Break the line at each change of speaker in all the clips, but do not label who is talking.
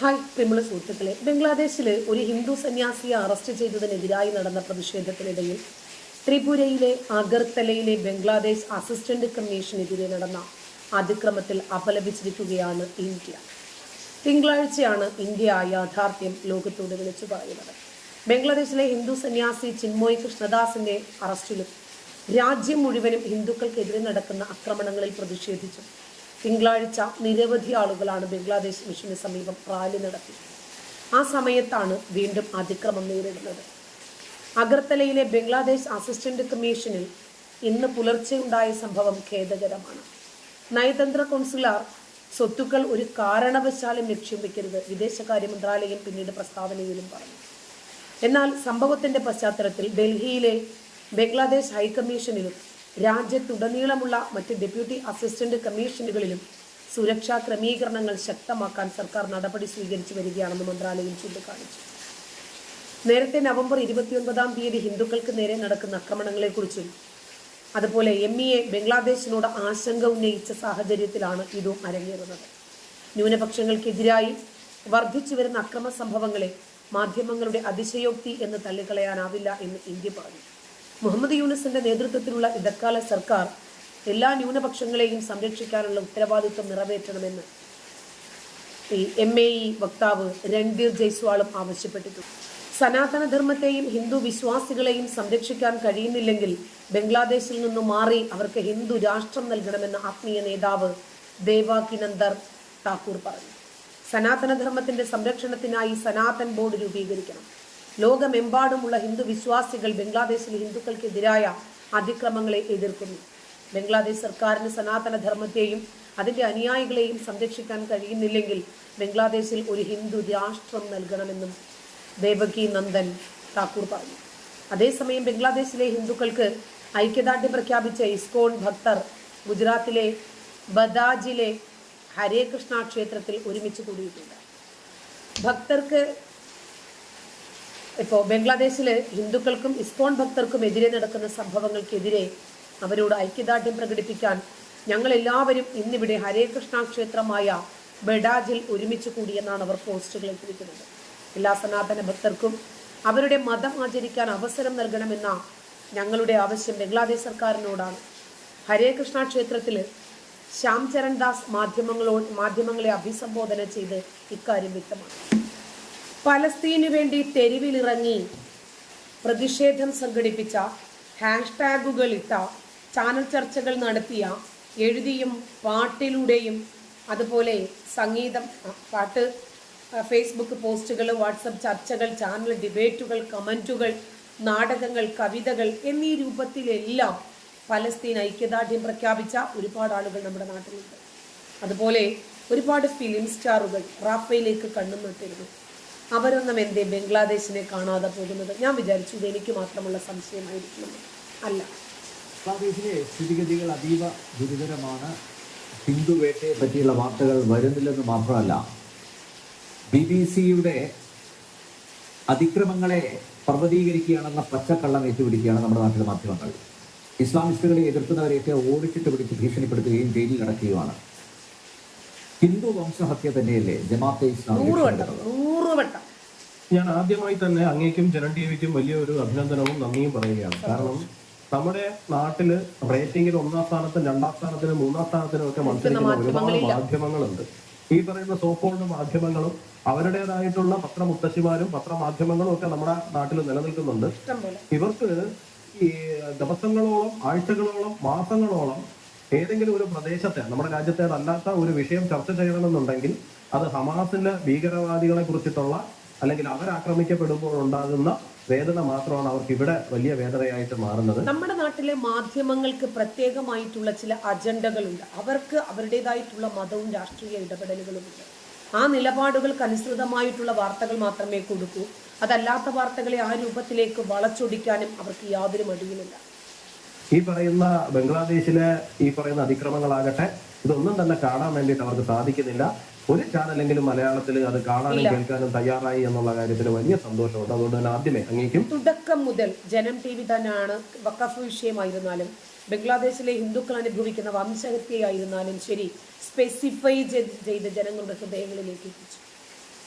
Hi പ്രിയമുള്ള സുഹൃത്തുക്കളെ, ബംഗ്ലാദേശിൽ ഒരു ഹിന്ദു സന്യാസിയെ അറസ്റ്റ് ചെയ്തതിനെതിരായി നടന്ന പ്രതിഷേധത്തിനിടയിൽ ത്രിപുരയിലെ അഗർത്തലയിലെ ബംഗ്ലാദേശ് അസിസ്റ്റന്റ് കമ്മീഷനെതിരെ നടന്ന അതിക്രമത്തിൽ അപലപിച്ചിരിക്കുകയാണ് ഇന്ത്യ. തിങ്കളാഴ്ചയാണ് ഇന്ത്യ ആ യാഥാർത്ഥ്യം ലോകത്തോട് വിളിച്ചു പറയുന്നത്. ബംഗ്ലാദേശിലെ ഹിന്ദു സന്യാസി ചിന്മോയ് കൃഷ്ണദാസിന്റെ അറസ്റ്റിലും രാജ്യം മുഴുവനും ഹിന്ദുക്കൾക്കെതിരെ നടക്കുന്ന ആക്രമണങ്ങളിൽ പ്രതിഷേധിച്ചു തിങ്കളാഴ്ച നിരവധി ആളുകളാണ് ബംഗ്ലാദേശ് മിഷന് സമീപം റാലി നടത്തി. ആ സമയത്താണ് വീണ്ടും അതിക്രമം നേരിടുന്നത്. അഗർത്തലയിലെ ബംഗ്ലാദേശ് അസിസ്റ്റന്റ് കമ്മീഷനിൽ ഇന്ന് പുലർച്ചെ ഉണ്ടായ സംഭവം ഖേദകരമാണ്. നയതന്ത്ര കോൺസുലാർ സ്വത്തുക്കൾ ഒരു കാരണവശാലും ലക്ഷ്യം വെക്കരുത്, വിദേശകാര്യ മന്ത്രാലയം പിന്നീട് പ്രസ്താവനയിലും പറഞ്ഞു. എന്നാൽ സംഭവത്തിന്റെ പശ്ചാത്തലത്തിൽ ഡൽഹിയിലെ ബംഗ്ലാദേശ് ഹൈക്കമ്മീഷനിലും രാജ്യത്തുടനീളമുള്ള മറ്റ് ഡെപ്യൂട്ടി അസിസ്റ്റന്റ് കമ്മീഷനുകളിലും സുരക്ഷാ ക്രമീകരണങ്ങൾ ശക്തമാക്കാൻ സർക്കാർ നടപടി സ്വീകരിച്ചു വരികയാണെന്ന് മന്ത്രാലയം ചൂണ്ടിക്കാണിച്ചു. നേരത്തെ നവംബർ 29 ഹിന്ദുക്കൾക്ക് നേരെ നടക്കുന്ന ആക്രമണങ്ങളെക്കുറിച്ചും അതുപോലെ MEA ബംഗ്ലാദേശിനോട് ആശങ്ക ഉന്നയിച്ച സാഹചര്യത്തിലാണ് ഇതും അരങ്ങേറുന്നത്. ന്യൂനപക്ഷങ്ങൾക്കെതിരായി വർദ്ധിച്ചു വരുന്ന അക്രമ സംഭവങ്ങളെ മാധ്യമങ്ങളുടെ അതിശയോക്തി എന്ന് തള്ളിക്കളയാനാവില്ല എന്ന് ഇന്ത്യ പറഞ്ഞു. മുഹമ്മദ് യൂനുസിന്റെ നേതൃത്വത്തിലുള്ള ഇടക്കാല സർക്കാർ എല്ലാ ന്യൂനപക്ഷങ്ങളെയും സംരക്ഷിക്കാനുള്ള ഉത്തരവാദിത്വം നിറവേറ്റണമെന്ന് MAE വക്താവ് രൺധീർ ജയ്സ്വാളും ആവശ്യപ്പെട്ടിട്ടുണ്ട്. സനാതനധർമ്മത്തെയും ഹിന്ദു വിശ്വാസികളെയും സംരക്ഷിക്കാൻ കഴിയുന്നില്ലെങ്കിൽ ബംഗ്ലാദേശിൽ നിന്നും മാറി അവർക്ക് ഹിന്ദു രാഷ്ട്രം നൽകണമെന്ന് ആത്മീയ നേതാവ് ദേവാകിനന്ദർ താക്കൂർ പറഞ്ഞു. സനാതനധർമ്മത്തിന്റെ സംരക്ഷണത്തിനായി സനാതൻ ബോർഡ് രൂപീകരിക്കണം. ലോകമെമ്പാടുമുള്ള ഹിന്ദു വിശ്വാസികൾ ബംഗ്ലാദേശിൽ ഹിന്ദുക്കൾക്കെതിരായ അതിക്രമങ്ങളെ എതിർക്കുന്നു. ബംഗ്ലാദേശ് സർക്കാരിന് സനാതനധർമ്മത്തെയും അതിന്റെ അനുയായികളെയും സംരക്ഷിക്കാൻ കഴിയുന്നില്ലെങ്കിൽ ബംഗ്ലാദേശിൽ ഒരു ഹിന്ദു രാഷ്ട്രം നൽകണമെന്നും ദേവകി നന്ദൻ താക്കൂർ പറഞ്ഞു. അതേസമയം ബംഗ്ലാദേശിലെ ഹിന്ദുക്കൾക്ക് ഐക്യദാർഢ്യം പ്രഖ്യാപിച്ച ഇസ്കോൺ ഭക്തർ ഗുജറാത്തിലെ ബദാജിലെ ഹരേ കൃഷ്ണ ക്ഷേത്രത്തിൽ ഒരുമിച്ച് കൂടിയിട്ടുണ്ട്. ഭക്തർക്ക് ഇപ്പോൾ ബംഗ്ലാദേശില് ഹിന്ദുക്കൾക്കും ഇസ്കോൺ ഭക്തർക്കും എതിരെ നടക്കുന്ന സംഭവങ്ങൾക്കെതിരെ അവരോട് ഐക്യദാർഢ്യം പ്രകടിപ്പിക്കാൻ ഞങ്ങൾ എല്ലാവരും ഇന്നിവിടെ ഹരേ കൃഷ്ണ ക്ഷേത്രമായ ബഡാജിൽ ഒരുമിച്ച് കൂടിയെന്നാണ് അവർ പോസ്റ്റുകൾ ഇട്ടിരിക്കുന്നത്. എല്ലാ സനാതന ഭക്തർക്കും അവരുടെ മതം ആചരിക്കാൻ അവസരം നൽകണമെന്ന ഞങ്ങളുടെ ആവശ്യം ബംഗ്ലാദേശ് സർക്കാരിനോടാണ്. ഹരേ കൃഷ്ണ ക്ഷേത്രത്തിൽ ശ്യാം ചരൺ ദാസ് മാധ്യമങ്ങളെ അഭിസംബോധന ചെയ്ത് ഇക്കാര്യം വ്യക്തമാണ്. പലസ്തീനു വേണ്ടി തെരുവിലിറങ്ങി പ്രതിഷേധം സംഘടിപ്പിച്ച ഹാഷ്ടാഗുകൾ ഇട്ട ചാനൽ ചർച്ചകൾ നടത്തിയ എഴുതിയും പാട്ടിലൂടെയും അതുപോലെ സംഗീതം പാട്ട് ഫേസ്ബുക്ക് പോസ്റ്റുകൾ വാട്സപ്പ് ചർച്ചകൾ ചാനൽ ഡിബേറ്റുകൾ കമൻറ്റുകൾ നാടകങ്ങൾ കവിതകൾ എന്നീ രൂപത്തിലെല്ലാം പലസ്തീൻ ഐക്യദാർഢ്യം പ്രഖ്യാപിച്ച ഒരുപാട് ആളുകൾ നമ്മുടെ നാട്ടിലുണ്ട്. അതുപോലെ ഒരുപാട് ഫിലിം സ്റ്റാറുകൾ റാഫയിലേക്ക് കണ്ണും നട്ടിരുന്നു. അവരൊന്നും എന്തേ ബംഗ്ലാദേശിനെ കാണാതെ പോകുന്നത്? ഞാൻ വിചാരിച്ചു ഇത് എനിക്ക് മാത്രമുള്ള സംശയമായിരിക്കും. അല്ല,
ബംഗ്ലാദേശിലെ സ്ഥിതിഗതികൾ അതീവ ഗുരുതരമാണ്. ഹിന്ദു വേട്ടയെ പറ്റിയുള്ള വാർത്തകൾ വരുന്നില്ലെന്ന് മാത്രമല്ല, BBC-യുടെ അതിക്രമങ്ങളെ പർവ്വതീകരിക്കുകയാണെന്ന പച്ചക്കള്ളം ഏറ്റുപിടിക്കുകയാണ് നമ്മുടെ നാട്ടിലെ മാധ്യമങ്ങൾ. ഇസ്ലാമിസ്റ്റുകളെ എതിർക്കുന്നവരെയൊക്കെ ഓടിച്ചിട്ട് പിടിച്ച് ഭീഷണിപ്പെടുത്തുകയും ജയിലിൽ അടക്കുകയുമാണ്. ഹിന്ദു വംശഹത്യ തന്നെയല്ലേ ജമാഅത്തെ ഇസ്ലാമി?
ഞാൻ ആദ്യമായി തന്നെ അങ്ങേക്കും ജനൻ ടിവിക്കും വലിയൊരു അഭിനന്ദനവും നന്ദിയും പറയുകയാണ്. കാരണം നമ്മുടെ നാട്ടില് റേറ്റിംഗിൽ 1ാം സ്ഥാനത്തും 2ാം സ്ഥാനത്തിനും 3ാം സ്ഥാനത്തിനും ഒക്കെ മത്സരിക്കുന്ന ഒരുപാട് മാധ്യമങ്ങളുണ്ട്. ഈ പറയുന്ന സോക്കോൾഡ് മാധ്യമങ്ങളും അവരുടേതായിട്ടുള്ള പത്രമുത്തശ്ശിമാരും പത്രമാധ്യമങ്ങളും ഒക്കെ നമ്മുടെ നാട്ടിൽ നിലനിൽക്കുന്നുണ്ട്. ഇവർക്ക് ഈ ദിവസങ്ങളോളം ആഴ്ചകളോളം മാസങ്ങളോളം ഏതെങ്കിലും ഒരു പ്രദേശത്തെ നമ്മുടെ രാജ്യത്തേതല്ലാത്ത ഒരു വിഷയം ചർച്ച ചെയ്യണമെന്നുണ്ടെങ്കിൽ അത് ഹമാസിന്റെ ഭീകരവാദികളെ കുറിച്ചിട്ടുള്ള അല്ലെങ്കിൽ അവരാക്രമിക്കപ്പെടുമ്പോൾ ഉണ്ടാകുന്ന വേദന മാത്രമാണ് അവർക്ക് ഇവിടെ വലിയ വേദനയായിട്ട് മാറുന്നത്.
നമ്മുടെ നാട്ടിലെ മാധ്യമങ്ങൾക്ക് പ്രത്യേകമായിട്ടുള്ള ചില അജണ്ടകളുണ്ട്. അവർക്ക് അവരുടേതായിട്ടുള്ള മതവും രാഷ്ട്രീയ ഇടപെടലുകളുമുണ്ട്. ആ നിലപാടുകൾക്ക് അനുസൃതമായിട്ടുള്ള വാർത്തകൾ മാത്രമേ കൊടുക്കൂ. അതല്ലാത്ത വാർത്തകളെ ആ രൂപത്തിലേക്ക് വളച്ചൊടിക്കാനും അവർക്ക് യാതൊരു മടിയുമില്ല.
ഈ പറയുന്ന ബംഗ്ലാദേശിലെ ഈ പറയുന്ന അതിക്രമങ്ങളാകട്ടെ ഇതൊന്നും തന്നെ കാണാൻ വേണ്ടിയിട്ട് അവർക്ക് സാധിക്കുന്നില്ല. ഒരു ചാനലെങ്കിലും മലയാളത്തിൽ അത് കാണാനും കേൾക്കാനും തയ്യാറായി എന്നുള്ള കാര്യത്തിൽ വലിയ സന്തോഷമുണ്ട്. അതുകൊണ്ട് തന്നെ ആദ്യമേ അങ്ങേക്കും
തുടക്കം മുതൽ ജനം TV തന്നെയാണ് വഖഫ് വിഷയമായിരുന്നാലും ബംഗ്ലാദേശിലെ ഹിന്ദുക്കൾ അനുഭവിക്കുന്ന വംശഹത്യയായിരുന്നാലും ശരി സ്പെസിഫൈ ചെയ്ത് ജനങ്ങളുടെ ഹൃദയങ്ങളിലേക്ക് എത്തിച്ചു.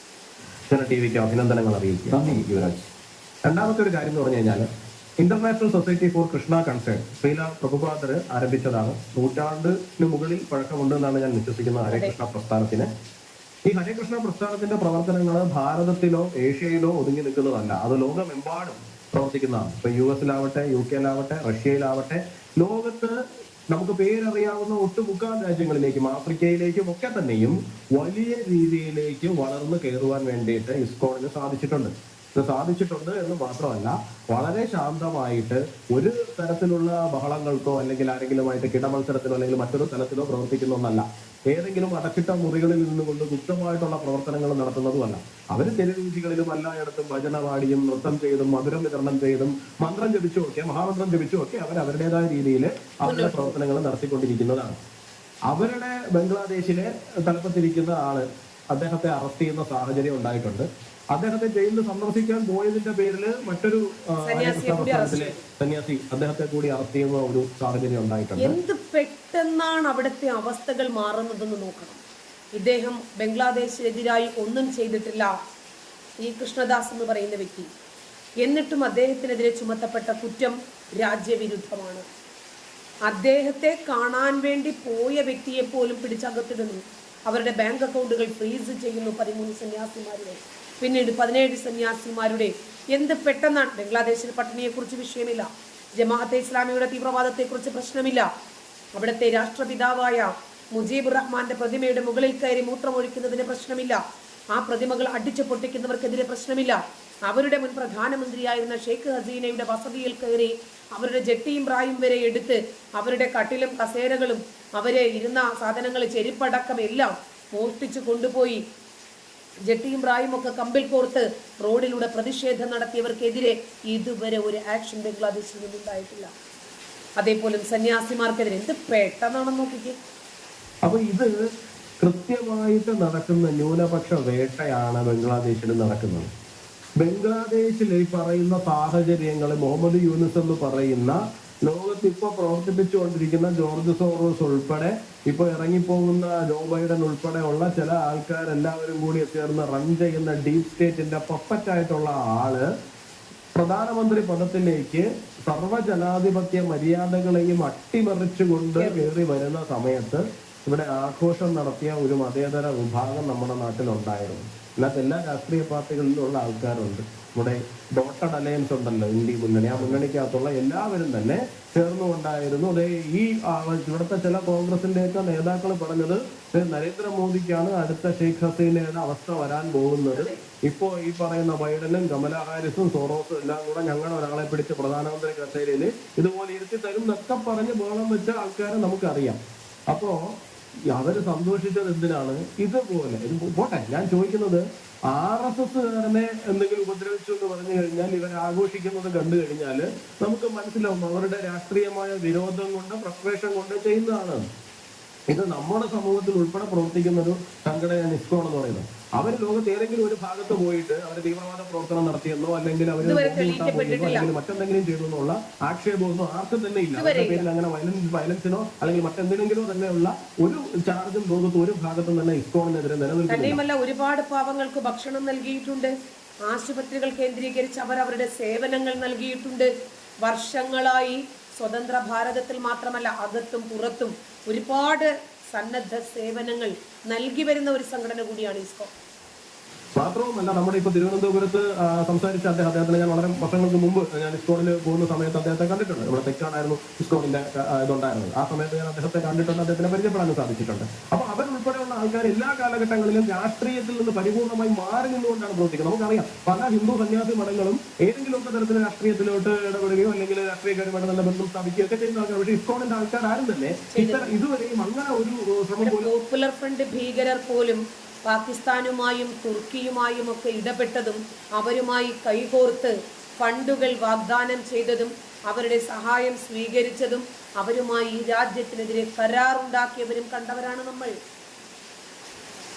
ജനൻ ടി വിക്ക് അഭിനന്ദനങ്ങൾ അറിയിക്കുക.
നന്ദി യുവരാജ്.
രണ്ടാമത്തെ ഒരു കാര്യം എന്ന് പറഞ്ഞു കഴിഞ്ഞാൽ international society for Krishna consciousness Srila പ്രഭുപാദർ ആരംഭിച്ചതാണ്. നൂറ്റാണ്ടിന് മുകളിൽ പഴക്കമുണ്ട് എന്നാണ് ഞാൻ വിശ്വസിക്കുന്ന ഹരേ കൃഷ്ണ പ്രസ്ഥാനത്തിന്. ഈ ഹരേ കൃഷ്ണ പ്രസ്ഥാനത്തിന്റെ പ്രവർത്തനങ്ങൾ ഭാരതത്തിലോ ഏഷ്യയിലോ ഒതുങ്ങി നിൽക്കുന്നതല്ല, അത് ലോകമെമ്പാടും പ്രവർത്തിക്കുന്നതാണ്. ഇപ്പൊ US-ലാവട്ടെ, UK-ലാവട്ടെ, റഷ്യയിലാവട്ടെ, ലോകത്ത് നമുക്ക് പേരറിയാവുന്ന ഒട്ടുമുക്കാൽ രാജ്യങ്ങളിലേക്കും ആഫ്രിക്കയിലേക്കും ഒക്കെ തന്നെയും വലിയ രീതിയിലേക്ക് വളർന്നു കയറുവാൻ വേണ്ടിയിട്ട് ഇസ്കോണിന് സാധിച്ചിട്ടുണ്ട്. ഇത് സാധിച്ചിട്ടുണ്ട് എന്ന് മാത്രമല്ല, വളരെ ശാന്തമായിട്ട് ഒരു തരത്തിലുള്ള ബഹളങ്ങൾക്കോ അല്ലെങ്കിൽ ആരെങ്കിലുമായിട്ട് കിടമത്സരത്തിലോ അല്ലെങ്കിൽ മറ്റൊരു തലത്തിലോ പ്രവർത്തിക്കുന്ന ഒന്നല്ല. ഏതെങ്കിലും അടച്ചിട്ട മുറികളിൽ നിന്നുകൊണ്ട് ഗുപ്തമായിട്ടുള്ള പ്രവർത്തനങ്ങൾ നടത്തുന്നതുമല്ല. അവർ തെരുവീഥികളിലും എല്ലായിടത്തും ഭജന പാടിയും നൃത്തം ചെയ്തും മധുരം വിതരണം ചെയ്തും മന്ത്രം ജപിച്ചും ഒക്കെ, മഹാമന്ത്രം ജപിച്ചും ഒക്കെ അവർ അവരുടേതായ രീതിയിൽ അവരുടെ പ്രവർത്തനങ്ങൾ നടത്തിക്കൊണ്ടിരിക്കുന്നതാണ്. അവരുടെ ബംഗ്ലാദേശിലെ തലപ്പത്തിരിക്കുന്ന ആള് അദ്ദേഹത്തെ അറസ്റ്റ് ചെയ്യുന്ന സാഹചര്യം ഉണ്ടായിട്ടുണ്ട്. അദ്ദേഹത്തെ ജയിലിൽ സന്ദർശിക്കാൻ പോയതിന്റെ പേരിൽ മറ്റൊരു സന്യാസി അദ്ദേഹത്തെ കൂടി അറസ്റ്റ് ചെയ്യുന്ന ഒരു സാഹചര്യം ഉണ്ടായിട്ടുണ്ട്.
എന്ത് പെട്ടെന്നാണ് അവിടുത്തെ അവസ്ഥകൾ മാറുന്നതെന്ന് നോക്കണം. ഇദ്ദേഹം ബംഗ്ലാദേശിനെതിരായി ഒന്നും ചെയ്തിട്ടില്ല, ഈ കൃഷ്ണദാസ് എന്ന് പറയുന്ന വ്യക്തി. എന്നിട്ടും അദ്ദേഹത്തിനെതിരെ ചുമത്തപ്പെട്ട കുറ്റം രാജ്യവിരുദ്ധമാണ്. അദ്ദേഹത്തെ കാണാൻ വേണ്ടി പോയ വ്യക്തിയെ പോലും പിടിച്ചകത്തിടുന്നു. അവരുടെ ബാങ്ക് അക്കൗണ്ടുകൾ ഫ്രീസ് ചെയ്യുന്നു 13 സന്യാസിമാരുടെ, പിന്നീട് 17 സന്യാസിമാരുടെ. എന്ത് പെട്ടെന്നാണ്! ബംഗ്ലാദേശിൽ പട്ടിണിയെക്കുറിച്ച് വിഷയമില്ല, ജമാഅത്തെ ഇസ്ലാമിയുടെ തീവ്രവാദത്തെക്കുറിച്ച് പ്രശ്നമില്ല, അവിടുത്തെ രാഷ്ട്രപിതാവായ മുജീബുർ റഹ്മാന്റെ പ്രതിമയുടെ മുകളിൽ കയറി മൂത്രമൊഴിക്കുന്നതിന് പ്രശ്നമില്ല, ആ പ്രതിമകൾ അടിച്ചു പൊട്ടിക്കുന്നവർക്കെതിരെ പ്രശ്നമില്ല, അവരുടെ മുൻ പ്രധാനമന്ത്രിയായിരുന്ന ഷെയ്ഖ് ഹസീനയുടെ വസതിയിൽ കയറി അവരുടെ ജട്ടിയും ബ്രായും വരെ എടുത്ത് അവരുടെ കട്ടിലും കസേരകളും അവരെ ഇരുന്ന സാധനങ്ങൾ ചെരുപ്പടക്കം എല്ലാം മോഷ്ടിച്ചു കൊണ്ടുപോയി ജട്ടിയും ബ്രായും ഒക്കെ കമ്പിൽ കോർത്ത് റോഡിലൂടെ പ്രതിഷേധം നടത്തിയവർക്കെതിരെ ഇതുവരെ ഒരു ആക്ഷൻ ബംഗ്ലാദേശിൽ നിന്നുണ്ടായിട്ടില്ല. അതേപോലെ സന്യാസിമാർക്കെതിരെ എന്ത് പെട്ടെന്നാണെന്ന് നോക്കിക്കേ.
അപ്പൊ ഇത് കൃത്യമായിട്ട് നടക്കുന്ന ന്യൂനപക്ഷ വേട്ടയാണ് ബംഗ്ലാദേശിൽ നടക്കുന്നത്. ബംഗ്ലാദേശിൽ ഈ പറയുന്ന സാഹചര്യങ്ങൾ മുഹമ്മദ് യൂനുസ് എന്ന് പറയുന്ന ലോകത്ത് ഇപ്പൊ പ്രവർത്തിപ്പിച്ചുകൊണ്ടിരിക്കുന്ന ജോർജ് സോറോസ് ഉൾപ്പെടെ ഇപ്പൊ ഇറങ്ങിപ്പോകുന്ന ജോ ബൈഡൻ ഉൾപ്പെടെ ഉള്ള ചില ആൾക്കാരെല്ലാവരും കൂടി ചേർന്ന് റൺ ചെയ്യുന്ന ഡീപ് സ്റ്റേറ്റിന്റെ പപ്പറ്റായിട്ടുള്ള ആള് പ്രധാനമന്ത്രി പദത്തിലേക്ക് സർവ്വജനാധിപത്യ മര്യാദകളെയും അട്ടിമറിച്ചുകൊണ്ട് കയറി വരുന്ന സമയത്ത് ഇവിടെ ആഘോഷം നടത്തിയ ഒരു മതേതര വിഭാഗം നമ്മുടെ നാട്ടിലുണ്ടായിരുന്നു. അല്ലാത്ത എല്ലാ രാഷ്ട്രീയ പാർട്ടികളിലുള്ള ആൾക്കാരുണ്ട്. ഇവിടെ ഡോട്ടഡ് അലയൻസ് ഉണ്ടല്ലോ, ഇന്ത്യ മുന്നണി, ആ മുന്നണിക്കകത്തുള്ള എല്ലാവരും തന്നെ ചേർന്നുകൊണ്ടായിരുന്നു. അതേ ഈ ഇവിടുത്തെ ചില കോൺഗ്രസിന്റെയൊക്കെ നേതാക്കൾ പറഞ്ഞത് നരേന്ദ്രമോദിക്കാണ് അടുത്ത ഷെയ്ഖ് ഹസീനയുടെ അവസ്ഥ വരാൻ പോകുന്നത്. ഇപ്പോ ഈ പറയുന്ന ബൈഡനും കമലാ ഹാരിസും സോറോസും എല്ലാം കൂടെ ഞങ്ങൾ ഒരാളെ പിടിച്ച് പ്രധാനമന്ത്രി കസേരയിൽ ഇതുപോലെ ഇരുത്തി തരും എന്നൊക്കെ പറഞ്ഞ് ബോളം വെച്ച ആൾക്കാരെ നമുക്കറിയാം. അപ്പോ അവര് സന്തോഷിച്ചത് എന്തിനാണ്? ഇതുപോലെ പോട്ടെ, ഞാൻ ചോദിക്കുന്നത് RSSകാരനെ എന്തെങ്കിലും ഉപദ്രവിച്ചു എന്ന് പറഞ്ഞു കഴിഞ്ഞാൽ ഇവർ ആഘോഷിക്കുന്നത് കണ്ടു കഴിഞ്ഞാൽ നമുക്ക് മനസ്സിലാവും അവരുടെ രാഷ്ട്രീയമായ വിരോധം കൊണ്ട് ഫ്രസ്ട്രേഷൻ കൊണ്ട് ചെയ്യുന്നതാണ്. ഇത് നമ്മുടെ സമൂഹത്തിൽ ഉൾപ്പെടെ പ്രവർത്തിക്കുന്ന ഒരു സംഘടനയാണ് ഇസ്കോൺ എന്ന് പറയുന്നത്. അവർ ലോകത്ത് ഏതെങ്കിലും ഒരു ഭാഗത്ത് പോയിട്ട് അവർ തീവ്രവാദ പ്രവർത്തനം നടത്തിയെന്നോ അല്ലെങ്കിൽ അവർ അല്ലെങ്കിൽ മറ്റെന്തെങ്കിലും ചെയ്തു എന്നുള്ള ആക്ഷേപമൊന്നും ആർക്കും തന്നെ ഇല്ല. അവരുടെ പേരിൽ അങ്ങനെ വയലൻസിനോ അല്ലെങ്കിൽ മറ്റെന്തെങ്കിലോ തന്നെയുള്ള ഒരു ചാർജും ലോകത്ത് ഒരു ഭാഗത്തും തന്നെ ഇസ്കോണിനെതിരെ നിലനിൽക്കുന്നില്ല.
ഒരുപാട് പാവങ്ങൾക്ക് ഭക്ഷണം നൽകിയിട്ടുണ്ട്, ആശുപത്രികൾ കേന്ദ്രീകരിച്ച് അവർ അവരുടെ സേവനങ്ങൾ നൽകിയിട്ടുണ്ട്. വർഷങ്ങളായി സ്വതന്ത്ര ഭാരതത്തിൽ മാത്രമല്ല അകത്തും പുറത്തും ഒരുപാട് സന്നദ്ധ സേവനങ്ങൾ നൽകി വരുന്ന ഒരു സംഘടന കൂടിയാണ് ഇസ്കോൺ.
മാത്രവുമല്ല, നമ്മുടെ ഇപ്പൊ തിരുവനന്തപുരത്ത് സംസാരിച്ച അദ്ദേഹത്തിന് ഞാൻ വളരെ വർഷങ്ങൾക്ക് മുമ്പ് ഞാൻ ഇസ്കോണിൽ പോകുന്ന സമയത്ത് അദ്ദേഹത്തെ കണ്ടിട്ടുണ്ട്. ഇവിടെ തെക്കാനായിരുന്നു ഇസ്കോണിന്റെ ഇതുണ്ടായിരുന്നത്. ആ സമയത്ത് ഞാൻ അദ്ദേഹത്തെ കണ്ടിട്ടുണ്ട്, അദ്ദേഹത്തിനെ പരിചയപ്പെടാൻ സാധിച്ചിട്ടുണ്ട്. അപ്പൊ അവരുൾപ്പെടെയുള്ള ആൾക്കാർ എല്ലാ കാലഘട്ടങ്ങളിലും രാഷ്ട്രീയത്തിൽ നിന്ന് പരിപൂർണമായി മാറി നിന്നുകൊണ്ടാണ് പ്രവർത്തിക്കുന്നത്. നമുക്കറിയാം പല ഹിന്ദു സന്യാസി മഠങ്ങളും ഏതെങ്കിലുമൊക്കെ തരത്തിൽ രാഷ്ട്രീയത്തിലോട്ട് ഇടപെടുകയോ അല്ലെങ്കിൽ രാഷ്ട്രീയക്കാരുമായിട്ട് നല്ല ബന്ധം സ്ഥാപിക്കുകയോ ഒക്കെ ചെയ്യുന്ന ആൾക്കാർ. പക്ഷേ ഇസ്കോണിന്റെ ആൾക്കാർ ആരും തന്നെ ഇതുവരെയും അങ്ങനെ ഒരു ശ്രമം പോലും.
പോപ്പുലർ ഫ്രണ്ട് ഭീകരർ പോലും പാകിസ്ഥാനുമായും തുർക്കിയുമായും ഒക്കെ ഇടപെട്ടതും അവരുമായി കൈകോർത്ത് ഫണ്ടുകൾ വാഗ്ദാനം ചെയ്തതും അവരുടെ സഹായം സ്വീകരിച്ചതും അവരുമായി ഈ രാജ്യത്തിനെതിരെ കരാറുണ്ടാക്കിയവരും കണ്ടവരാണ് നമ്മൾ.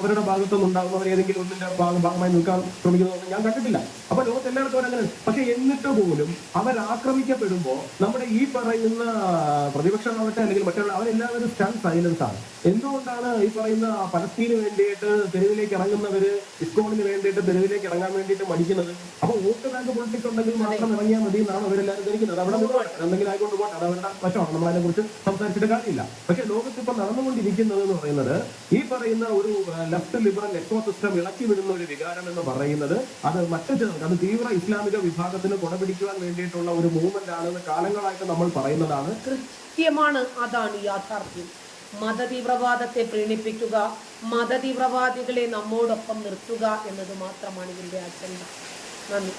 അവരുടെ ഭാഗത്തുനിന്ന് ഉണ്ടാകുന്നവർ ഏതെങ്കിലും ഒന്നിന്റെ ഭാഗമായി നിൽക്കാൻ ശ്രമിക്കുന്നതൊന്നും ഞാൻ കണ്ടിട്ടില്ല. അപ്പൊ ലോകത്ത് എല്ലായിടത്തും അങ്ങനെ. പക്ഷെ എന്നിട്ട് പോലും അവർ ആക്രമിക്കപ്പെടുമ്പോൾ നമ്മുടെ ഈ പറയുന്ന പ്രതിപക്ഷമാവട്ടെ അല്ലെങ്കിൽ മറ്റുള്ള അവരെല്ലാവരും സ്റ്റൺ സൈലൻസ് ആണ്. എന്തുകൊണ്ടാണ് ഈ പറയുന്ന പലസ്തീന് വേണ്ടിയിട്ട് തെരുവിലേക്ക് ഇറങ്ങുന്നവര് ഇസ്കോണിന് വേണ്ടിയിട്ട് തെരുവിലേക്ക് ഇറങ്ങാൻ വേണ്ടിയിട്ട് മടിക്കുന്നത്? അപ്പൊ വോട്ട് ബാങ്ക് പൊളിറ്റിക്സ് ഉണ്ടെങ്കിൽ മാത്രം ഇറങ്ങിയാൽ മതി എന്നാണ് അവരെല്ലാവരും ധരിക്കുന്നത്. അവിടെ എന്തെങ്കിലും ആയിക്കൊണ്ട് പോട്ടെ, അത് അവരുടെ വശമാണ്, നമ്മൾ അതിനെ കുറിച്ച് സംസാരിച്ചിട്ട് കാര്യമില്ല. പക്ഷെ ലോകത്ത് ഇപ്പൊ നടന്നുകൊണ്ടിരിക്കുന്നത് എന്ന് പറയുന്നത് ഈ പറയുന്ന ഒരു ലെഫ്റ്റ് ലിബറൽ എക്കോ സിസ്റ്റം ഇളക്കി വിടുന്ന ഒരു വികാരം എന്ന് പറയുന്നത് അത് മറ്റു ചിലർക്ക്, അത് തീവ്ര ഇസ്ലാമിക വിഭാഗത്തിന് കൊടപിടിക്കുവാൻ വേണ്ടിയിട്ടുള്ള ഒരു മൂവ്മെന്റ് ആണെന്ന് കാലങ്ങളായിട്ട് നമ്മൾ പറയുന്നതാണ്.
കൃത്യമാണ്, അതാണ് യാഥാർത്ഥ്യം. മതതീവ്രവാദത്തെ പ്രീണിപ്പിക്കുക, മതതീവ്രവാദികളെ നമ്മോടൊപ്പം നിർത്തുക എന്നത് മാത്രമാണ് ഇതിന്റെ അജണ്ട. നന്ദി.